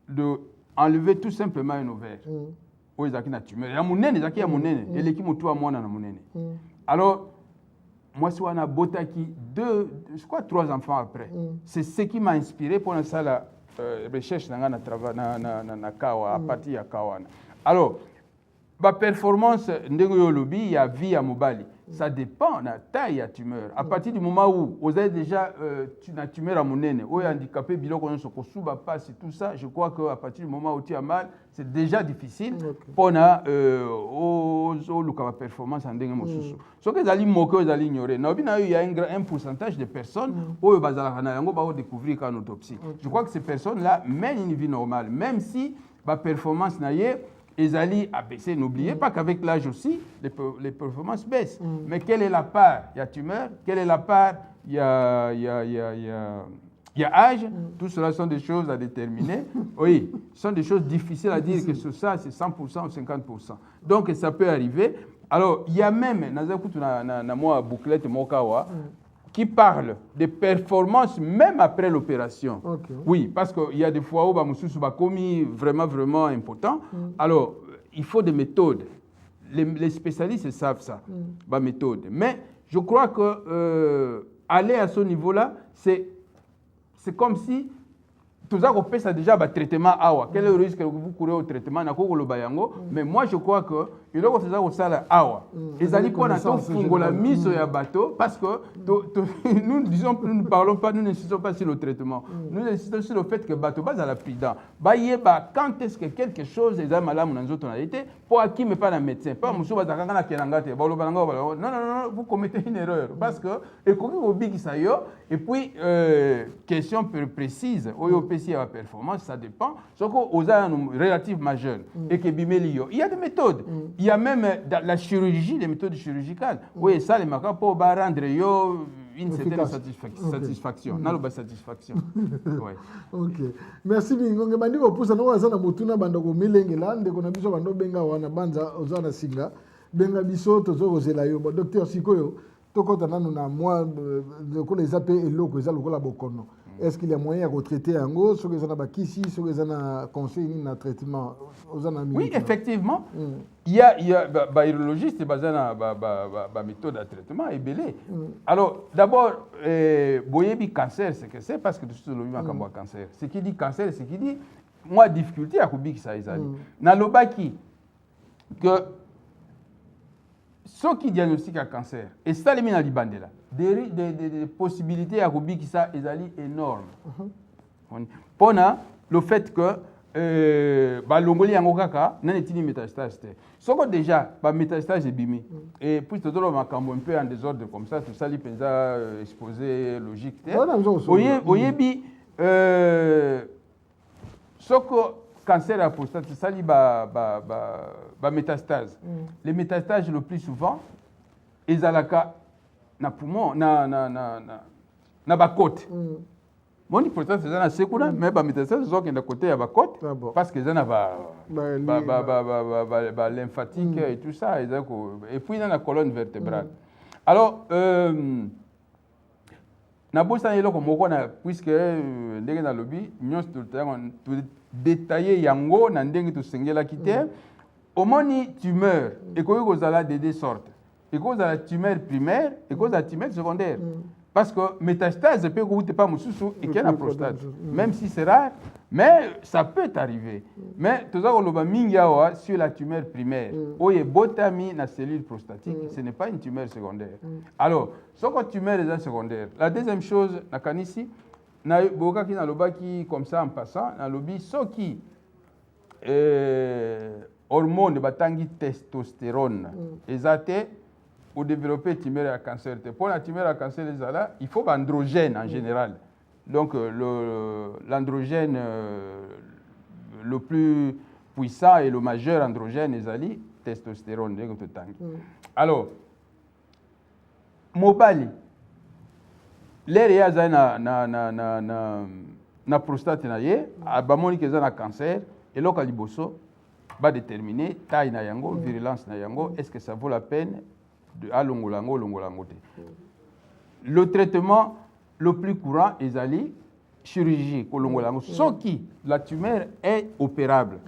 d'enlever tout simplement un ovaire. Ou Azaki n'a tumeur. Il y a mounene, Azaki a mounene. Et l'équipe m'a tout à moi dans mounene. Alors, moi, si on a Botaki, je crois 3 enfants après. C'est ce qui m'a inspiré pour la recherche à partir de Kawana. Alors, la performance il y a vie à Mobali. Ça dépend de la taille de la tumeur. À partir du moment où vous avez déjà une tumeur à monene, ou handicapé, passe et tout ça, je crois qu'à partir du moment où tu as mal, c'est déjà difficile pour la performance en dengue. Ce que vous allez moquer, vous allez ignorer. Il y a un pourcentage de personnes qui vont découvrir qu'en autopsie. Je crois que ces personnes-là mènent une vie normale, même si la performance n'est Ezali a baissé. N'oubliez pas qu'avec l'âge aussi, les performances baissent. Mais quelle est la part? Il y a tumeur. Quelle est la part? Il y a âge. Tout cela sont des choses à déterminer. Oui, ce sont des choses difficiles à dire que ça, c'est 100% ou 50%. Donc, ça peut arriver. Alors, il y a même, moi, bouclette Mokawa, qui parle de performance même après l'opération. Oui, parce qu'il y a des fois où Moussous va commis vraiment impotent. Alors, il faut des méthodes. Les spécialistes savent ça, méthode. Mais je crois que aller à ce niveau-là, c'est comme si Tout ça déjà le traitement awa. Quel est le risque que vous courez au traitement na koko lobayango? Mais moi je crois que il faut faire ça au awa. Ils allaient pour la mise ya bateau parce que nous disons nous ne parlons pas, nous n'insistons pas sur le traitement. Nous insistons sur le fait que bateau base à la prudence. Quand est-ce que quelque chose est malade dans notre tonalité pour qui mais pas un médecin, pas monsieur bazakanga na kelangate. Non, vous commettez une erreur parce que et et puis question précise à performance, ça dépend. Sauf qu'aux relatifs majeurs et que il y a des méthodes. Il y a même la chirurgie, des méthodes chirurgicales. Oui, ça, les marques pour rendre une certaine satisfaction. Non, pas satisfaction. Ok. Merci Bingonge. Bandi ko pusa no wazana mutuna bandoko milengela ndeko na biso bando benga wana banza ozana singa benga biso tozo kozela yo. Docteur Sikoyo tokota nanu na moi ko les appels eloko eza lokola bokono. Est-ce qu'il y a moyen de traiter en gros sur les anabakisi, sur les conseils de traitement? Oui, effectivement. Il y a urologiste qui basé dans la méthode de traitement et belé. Alors, d'abord, boyebi cancer, c'est que c'est parce que tout le monde a cancer. Ce qui dit cancer, c'est qui dit moi difficulté à kubiki ça ezali. Na lobaki que ceux qui diagnostiquent un cancer et ça les mis dans libandela. Des possibilités à Rubi qui ça est énorme. Pour le fait que l'ongoli en okaka n'a pas métastase. Sauf que déjà métastase est bimi et puis tout le monde un peu en désordre comme ça, tout ça les pensa exposé logique. Oyebi sauf que cancer à prostate ça li métastase. Les métastases le plus souvent ils alaka na poumon na ba côte. Mon prostate c'est na sekuna mais ba métastase zo kenda côté ya ba côte parce que ça na ba lymphatique et tout ça et puis dans la colonne vertébrale. Alors na bosa yelo ko moko na puisque ndenge na lobby nyos tout détailler yango na ndenge to sengela kité omoni tumeur et ko kozala de deux sortes. Et cause à la tumeur primaire et cause à la tumeur secondaire. Parce que métastase peut goûter pas moussou et qu'il y a la prostate. Même si c'est rare, mais ça peut arriver. Mais tout ça on le mingawa sur la tumeur primaire. Oye botami na cellule prostatique, ce n'est pas une tumeur secondaire. Alors, ce que tumeur est secondaire. La deuxième chose, na kanisi na boka ki na lobaki comme ça en passant, na lobi so qui hormone batangi testostérone. Ezate pour développer tumeur à cancer. Pour la tumeur à cancer, il faut l'androgène en général. Donc l'androgène le plus puissant et le majeur androgène est la testostérone. Alors, mobali, l'air est na prostate na ye, abamoni que na cancer et local liboso va déterminer taille na yango, virulence na yango, est-ce que ça vaut la peine de alongolango longolango. Le traitement le plus courant est la chirurgie kolongolango, sauf qui la tumeur est opérable.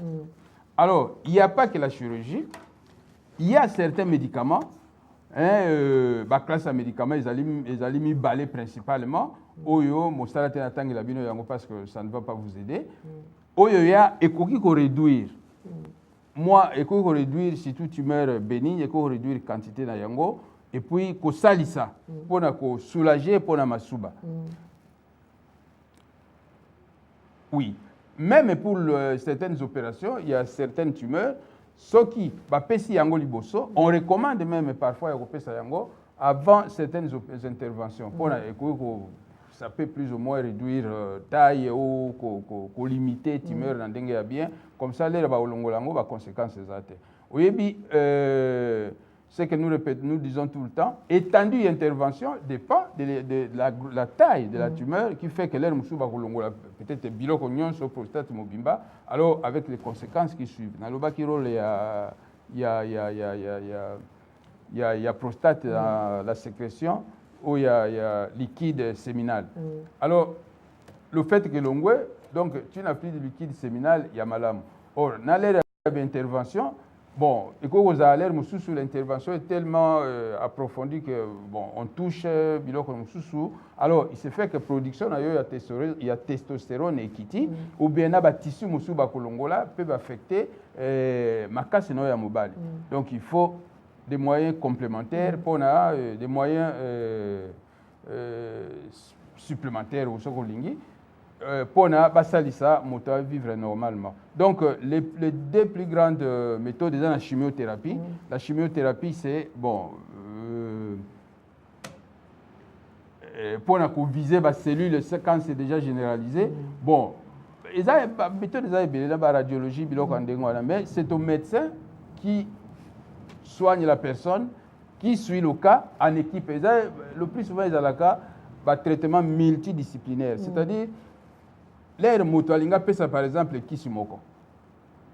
Alors, il n'y a pas que la chirurgie, il y a certains médicaments, la classe de médicaments, ils allaient mis balai principalement, oyo mosala tena tangi la bino yango parce que ça ne va pas vous aider. Oyo ya ekoki ko réduire. Moi, il faut réduire surtout tumeur bénigne, il faut réduire la quantité de yango et puis il faut salisa pour soulager pour la masuba. Oui, même pour certaines opérations, il y a certaines tumeurs, ceux qui pesi yango liboso, on recommande même parfois yango avant certaines interventions. Ça peut plus ou moins réduire taille ou limiter tumeur dans dengue bien. Comme ça, les conséquences exactes. Oui, ce que nous disons tout le temps, étendue d'intervention dépend de la taille de la tumeur qui fait que l'air peut-être bilo cognon sur prostate mobimba. Alors avec les conséquences qui suivent. Dans le bas il y a prostate dans la sécrétion. Où il y a liquide séminal. Alors, le fait que l'ongwe, donc tu n'as plus de liquide séminal, il y a malam. Or, dans l'air d'intervention, bon, et que vous allez sur l'intervention est tellement approfondie que bon, on touche biloko mususu. Alors, il se fait que production il y a testostérone et kiti ou bien na ba tissu musu ba kolongola peut affecter makasi no ya mobile. Donc il faut des moyens complémentaires pour des moyens supplémentaires au sokolingi. Pour basalisa moto vivre normalement. Donc les deux plus grandes méthodes dans la chimiothérapie. La chimiothérapie c'est bon pour viser les cellules quand c'est déjà généralisé. Bon, ils ont une méthode de la radiologie, mais c'est au médecin qui soigne la personne, qui suit le cas en équipe. Le plus souvent ils ont le cas de traitement multidisciplinaire, c'est-à-dire l'air motoalinga pesa par exemple kisi moko.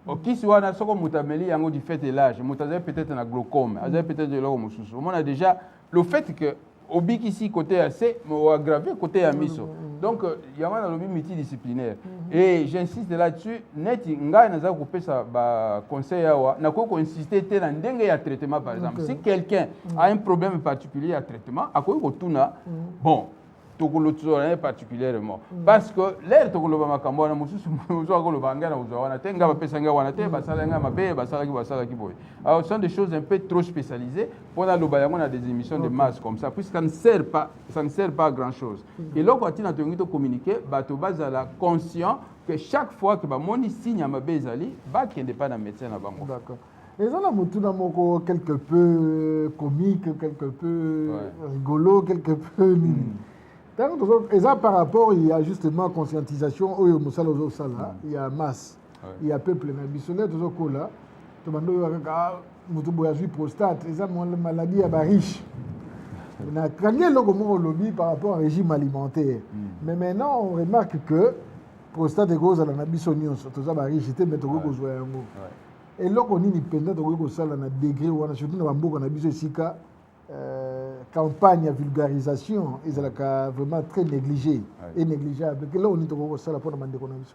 O kisi wana soko mutameli yango du fait de l'âge, mutaze peut-être na glaucome, azay peut-être de l'eau mususu. On a déjà le fait que obi kisi côté AC mo aggravé côté amiso. Donc il y a un lobby multidisciplinaire. Et j'insiste là-dessus, net nga naza ko pesa ba conseil awa na ko insister te na ndenge ya traitement par exemple. Si quelqu'un a un problème particulier à traitement, akoy ko tuna bon particulièrement parce que l'air tokoloba makambo na mususu muzo ko lobanga na uzo wana tenga ba pesa nga wana te basala nga mabe basala ki boy. Alors ce sont des choses un peu trop spécialisées pour na loba yango na des émissions de masse comme ça puisque ça ne sert pas à grand chose. Et là quand on tongi to communiquer bato bazala conscient que chaque fois que ba moni signe mabe ezali ba kende pas na médecin na bango. D'accord. Et ça a motuna moko quelque peu comique, quelque peu rigolo, quelque peu et ça, par rapport, il y a justement conscientisation, il y a masse, il y a peuple, il y a prostate, et ça, maladie à riche. Quand il y a le par rapport au régime alimentaire. Mais maintenant, on remarque que prostate est gros à la nabissonion, surtout ça, riche, c'était mettre au gros. Et là, on est pendant de degré, surtout dans la campagne à vulgarisation, ils sont vraiment très négligés et négligeables. Là, on est au ça pour demander l'économie.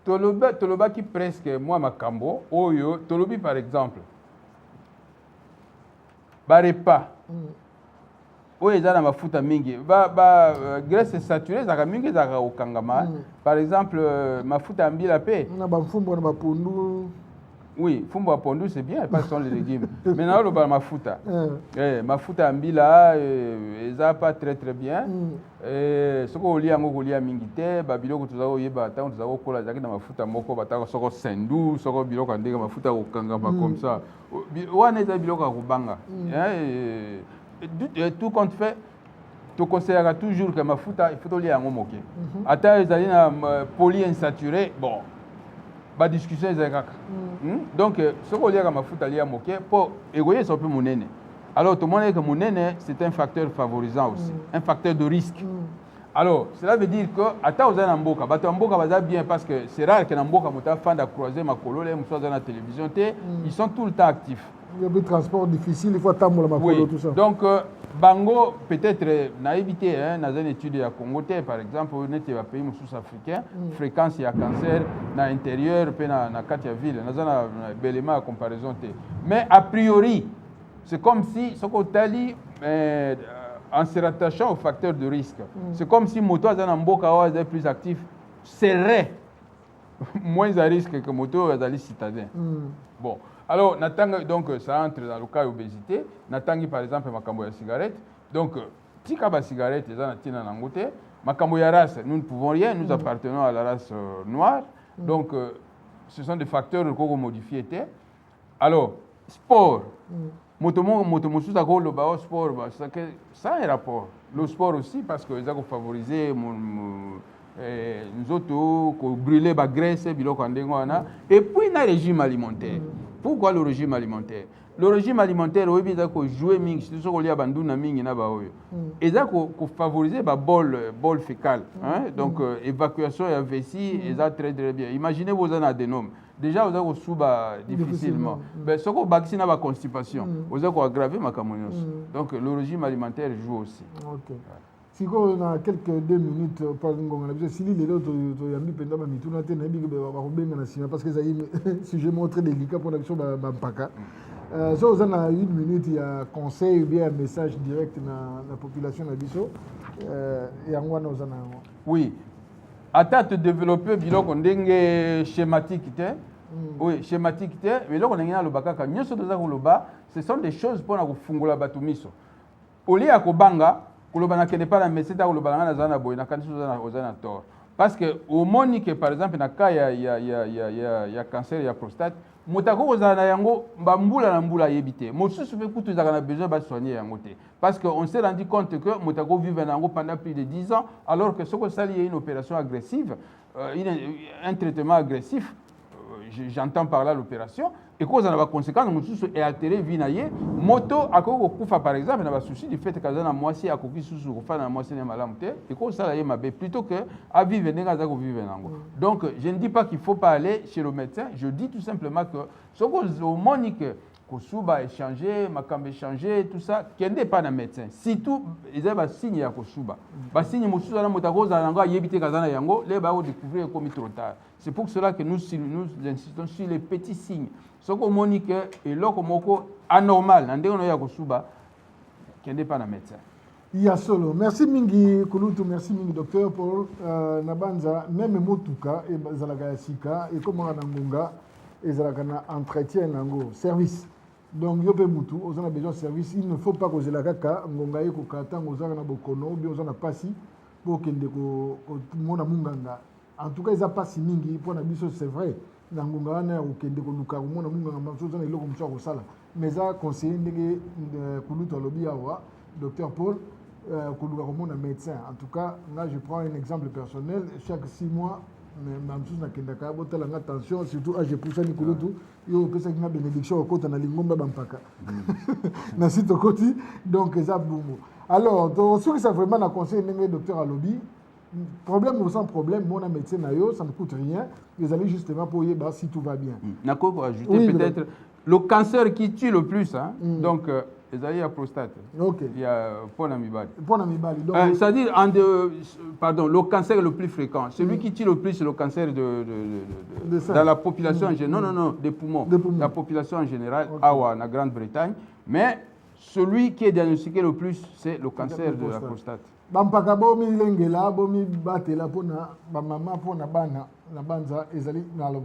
Toloba qui presque moi makambo, oyo tolobi par exemple. Barepa. Oyo ezana mafuta mingi. Graisse saturée zaka mingi zaka okangama. Par exemple, mafuta ambila pe. Na ba mfumbo na ba pondu. Oui, fumbo à pondu c'est bien, pas sur les légumes. Maintenant, le bar mafuta. Mafuta ambila, ça pas très bien. Ce qu'on lit en Mongolia mingite, babilo que tu as oublié, bâton, tu as oublié cola, j'avais dans mafuta moko, bâton, ce qu'on sendou, ce qu'on bilo quand des mafuta au kangama comme ça. Ouah, n'est pas bilo kabanga. Tout compte fait, tu conseilleras toujours que mafuta, il faut lire en moqué. Attends, les alliés polyinsaturés, bon. Ba discussion ezakaka. Donc ce qu'on lit à mafuta lia moké pour égoyer son peu monene. Alors tout le monde est que monene c'est un facteur favorisant aussi, un facteur de risque. Alors cela veut dire que ata oza na mboka, bato mboka baza bien parce que c'est rare que na mboka muta fanda croiser makolo les muso za na télévision té, ils sont tout le temps actifs. Il y a des transports difficiles, il faut attendre la makolo tout ça. Donc bango peut-être na évité dans une étude à Congo par exemple on était un pays sous-africain fréquence ya cancer na intérieur pe na kati ya ville na belema à comparaison té mais a priori c'est comme si ce qu'on tali en se rattachant au facteur de risque c'est comme si moto za na mboka wa est plus actif serait moins à risque que moto azali citadin. Bon. Alors, donc, ça entre dans le cas d'obésité. Natangi, par exemple, makambo ya cigarette. Donc, tika ba cigarette, ça natina nangote. Makambo ya race, nous ne pouvons rien, nous appartenons à la race noire. Donc, ce sont des facteurs qu'on modifie. Alors, sport. Motomosu zako le bao sport, ça a un rapport. Le sport aussi, parce que ça a favorisé nous autres, brûler la graisse, et puis le régime alimentaire. Pourquoi le régime alimentaire? Le régime alimentaire, il faut jouer mingi, c'est ce qu'on y a banduna mingi na ba oyo. Et ça ko favoriser ba bol fécal, hein? Donc évacuation et vessie, et ça très bien. Imaginez vos adénomes. Déjà vous avez souba difficilement. Ben ce qu'on vaccine à la constipation, vous avez aggravé ma camonos. Donc le régime alimentaire joue aussi. OK. Si on a quelques 2 minutes, si les autres, parce que c'est un sujet très délicat pour la mission Bampaka. Si on a 1 minute, il y a un conseil ou bien un message direct dans la population de Bisso. Oui. Attends, te développer, biloko ndenge schématique. Oui, schématique. Mais là, on a le bakaka. Ce sont des choses pour nous fungula batumiso. Au lieu de kobanga, kolobana kende pas la médecine, kolobana na zana boy, na kanisi ozana tort. Parce que au monique par exemple na cas ya cancer ya prostate, motako ozana yango mbambula na mbula yebité. Mosusu pe kutu zaka na besoin ba soigner yango te. Parce que on s'est rendu compte que motako vivait nango pendant plus de 10 ans alors que ce que ça lié une opération agressive, un traitement agressif. J'entends par là l'opération, et quand on a des conséquences, on est altéré, vinaillé, moto, à quoi par exemple, on a souci du fait que dans la moitié, à quoi sous dans la moitié de malamte, et quand ça là, plutôt que à vivre dans vivre. Donc, je ne dis pas qu'il ne faut pas aller chez le médecin, je dis tout simplement que ce qu'on monique, Kosuba échanger, Makambe échanger, tout ça, qui n'est pas un médecin. Si tout, ils ont un signe à Kosuba. Un signe, Moussoula, Motago, Zananga, Yébité, Kazana, Yango, les baos découvrir comme trop tard. C'est pour cela que nous insistons sur les petits signes. Ce qu'on monique est là comme anormal, on a Kosuba, qui n'est pas un médecin. Il y a solo. Merci Mingi Kulutu, merci Mingi docteur pour Nabanza, même Motuka et Zalagayasika, et comment Nangunga, et Zalagana entretien Nango, service. Donc, il y a besoin de service. Il ne faut pas que vous ayez Ngongaye Kokata, Ozana Bokono, bien Ozana Passi, pour que Mona Munganga. En tout cas, ils n'ont pas si mingi pour la mission, c'est vrai. Nangunga na ou Kende Koluka, Mona Munganga, Mamsozana et Lokum Sala. Mais ça, conseiller de Kulutu Alobi Awa, docteur Paul, Koluka Mona médecin. En tout cas, là, je prends un exemple personnel. Chaque 6 mois, Mamsous na Kendaka, Botalanga, attention, surtout à Jepoussa Nikulutu, yo pesa une bénédiction au côté na Lingomba Bampaka. Na site au côté, donc ça boumou. Alors, ce que ça vraiment na conseil le docteur Alobi, problème ou sans problème, mon médecin na yo, ça ne coûte rien. Vous allez justement pour y si tout va bien. Nako pour ajouter oui, peut-être le cancer qui tue le plus, hein. Donc il y a prostate. Ok. Il y a Ponamibali. Ponamibali. C'est-à-dire, pardon, le cancer le plus fréquent. Celui qui tue le plus, c'est le cancer dans la population en général. Non, des poumons. La population en général, Awa, en Grande-Bretagne. Mais celui qui est diagnostiqué le plus, c'est le cancer de la prostate. Bampaka bomi lengela bomi batela pona bamama pona bana na banza ezali nalom.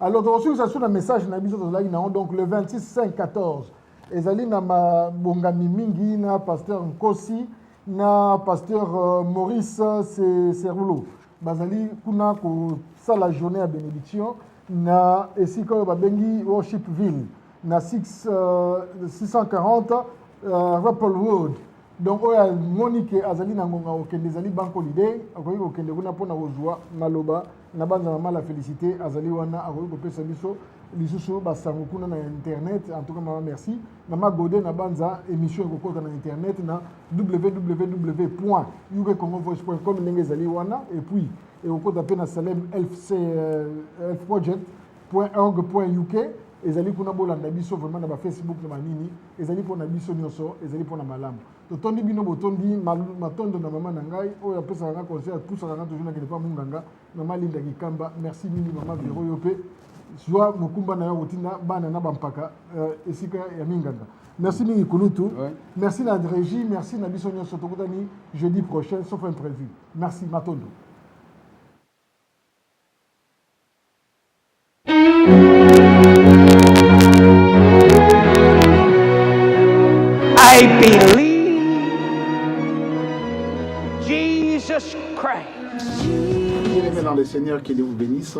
Alors donc ça sur un message na biso là donc le 26 5 14 ezali na bongami mingi na pasteur Nkosi na pasteur Maurice Serulo bazali kuna ko ça la journée à bénédiction na esiko babengi Worshipville na 640 Rapplewood. Donc, Monique Azali Nangonga Okende Zali Bank Holiday, Akoyi Okende Kuna Pona Ozwa, Maloba, Nabanza Mama la félicité, Azali Wana, Akoyi Kope Sabiso, Lisusu, Basango Kuna na Internet, en tout cas, Mama merci. Mama Godé Nabanza, émission Koko na Internet, na www.yugekongovoice.com, Nenge Zali Wana, et puis, et au code d'appel na Salem elfproject.org.uk. Ezali kuna bolanda biso vraiment na ba Facebook na manini ezali pona biso nyoso ezali pona malamu to tondi bino botondi matondo na mama na ngai oyo apesa nga conseil pousa nga toujours na kele pa munganga mama Linda Kikamba merci mini mama Vero yope joie mokumba na yo otinda bana na bampaka esika ya minganga merci mingi Kulutu merci na régie merci na biso nyoso tokutani jeudi prochain sauf imprévu merci matondo. I believe Jesus Christ. Bien-aimés dans le Seigneur, qu'il vous bénisse.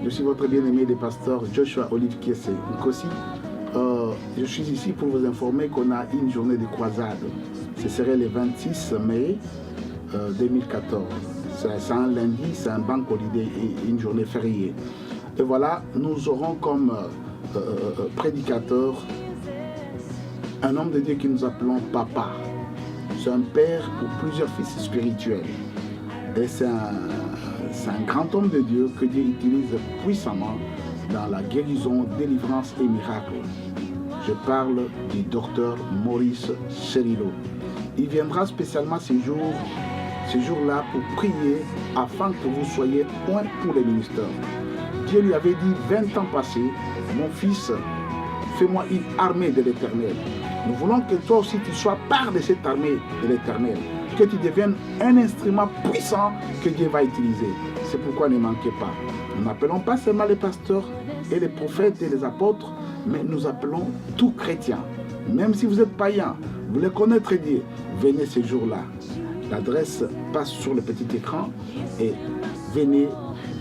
Je suis votre bien-aimé des pasteurs Joshua Olive Kiese Nkosi. Je suis ici pour vous informer qu'on a une journée de croisade. Ce serait le 26 mai 2014. C'est un lundi, c'est un bank holiday et une journée fériée. Et voilà, nous aurons comme prédicateur un homme de Dieu que nous appelons Papa. C'est un père pour plusieurs fils spirituels. Et c'est un grand homme de Dieu que Dieu utilise puissamment dans la guérison, délivrance et miracle. Je parle du docteur Maurice Serulo. Il viendra spécialement ce jour ce jour-là pour prier afin que vous soyez un pour les ministères. Dieu lui avait dit 20 ans passés, mon fils, fais-moi une armée de l'Éternel. Nous voulons que toi aussi tu sois part de cette armée de l'Éternel, que tu deviennes un instrument puissant que Dieu va utiliser. C'est pourquoi ne manquez pas. Nous n'appelons pas seulement les pasteurs et les prophètes et les apôtres, mais nous appelons tout chrétien. Même si vous êtes païen, vous voulez connaître Dieu, venez ce jour-là. L'adresse passe sur le petit écran et venez,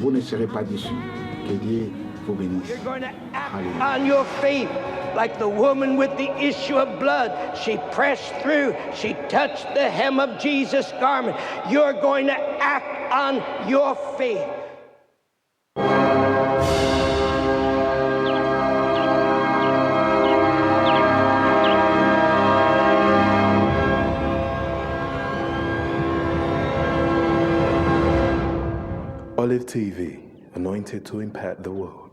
vous ne serez pas déçus. Que Dieu vous bénisse. You're going to act on your faith like the woman with the issue of blood. She pressed through. She touched the hem of Jesus' garment. You're going to act on your faith. Olive TV, anointed to impact the world.